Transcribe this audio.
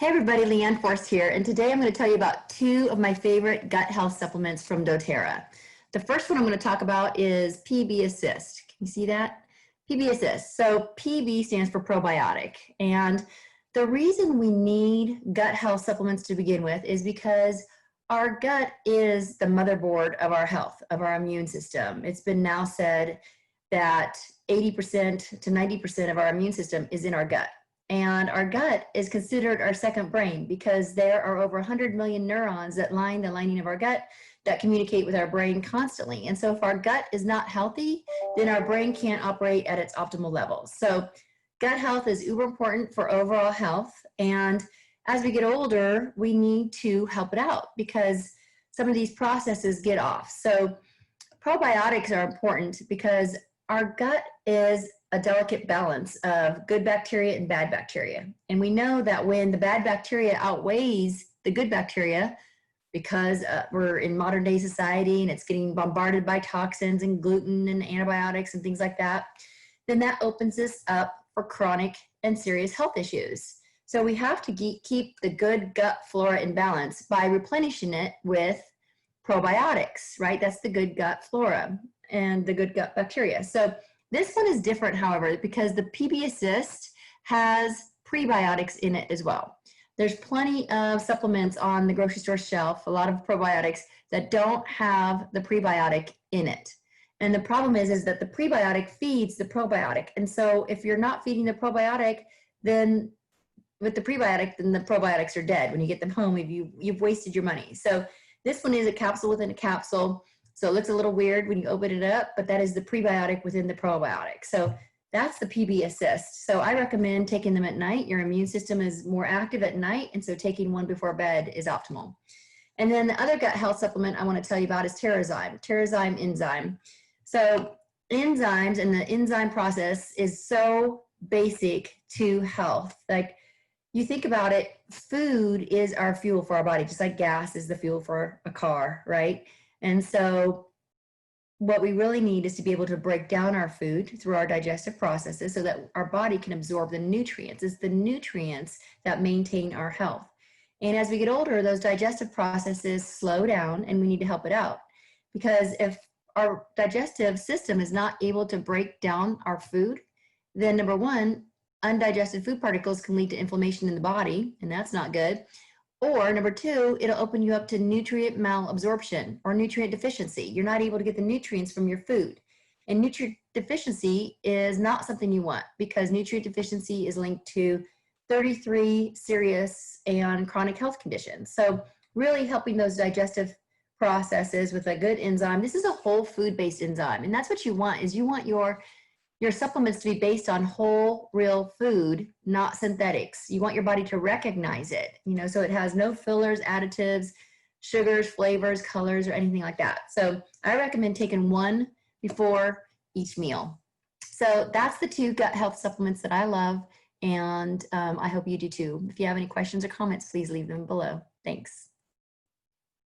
Hey everybody, Leann Forst here, and today I'm going to tell you about two of my favorite gut health supplements from doTERRA. The first one I'm going to talk about is PB Assist. Can you see that? PB Assist. So PB stands for probiotic, and the reason we need gut health supplements to begin with is because our gut is the motherboard of our health, of our immune system. It's been now said that 80% to 90% of our immune system is in our gut. And our gut is considered our second brain because there are over 100 million neurons that line the lining of our gut that communicate with our brain constantly. And so if our gut is not healthy, then our brain can't operate at its optimal levels. So gut health is uber important for overall health. And as we get older, we need to help it out because some of these processes get off. So probiotics are important because our gut is a delicate balance of good bacteria and bad bacteria. And we know that when the bad bacteria outweighs the good bacteria, because we're in modern day society and it's getting bombarded by toxins and gluten and antibiotics and things like that, then that opens us up for chronic and serious health issues. So we have to keep the good gut flora in balance by replenishing it with probiotics, right? That's the good gut flora and the good gut bacteria. So this one is different, however, because the PB Assist has prebiotics in it as well. There's plenty of supplements on the grocery store shelf, a lot of probiotics that don't have the prebiotic in it. And the problem is that the prebiotic feeds the probiotic. And so if you're not feeding the probiotic, then with the prebiotic, then the probiotics are dead. When you get them home, you've wasted your money. So this one is a capsule within a capsule. So it looks a little weird when you open it up, but that is the prebiotic within the probiotic. So that's the PB Assist. So I recommend taking them at night. Your immune system is more active at night, and so taking one before bed is optimal. And then the other gut health supplement I want to tell you about is Terrazyme, Terrazyme enzyme. So enzymes and the enzyme process is so basic to health. Like you think about it, food is our fuel for our body, just like gas is the fuel for a car, right? And so what we really need is to be able to break down our food through our digestive processes so that our body can absorb the nutrients. It's the nutrients that maintain our health. And as we get older, those digestive processes slow down and we need to help it out. Because if our digestive system is not able to break down our food, then number one, undigested food particles can lead to inflammation in the body, and that's not good. Or number two, it'll open you up to nutrient malabsorption or nutrient deficiency. You're not able to get the nutrients from your food. And nutrient deficiency is not something you want because nutrient deficiency is linked to 33 serious and chronic health conditions. So really helping those digestive processes with a good enzyme. This is a whole food-based enzyme, and that's what you want, is you want your supplements to be based on whole, real food, not synthetics. You want your body to recognize it, so it has no fillers, additives, sugars, flavors, colors, or anything like that. So I recommend taking one before each meal. So that's the two gut health supplements that I love, and I hope you do too. If you have any questions or comments, please leave them below. Thanks.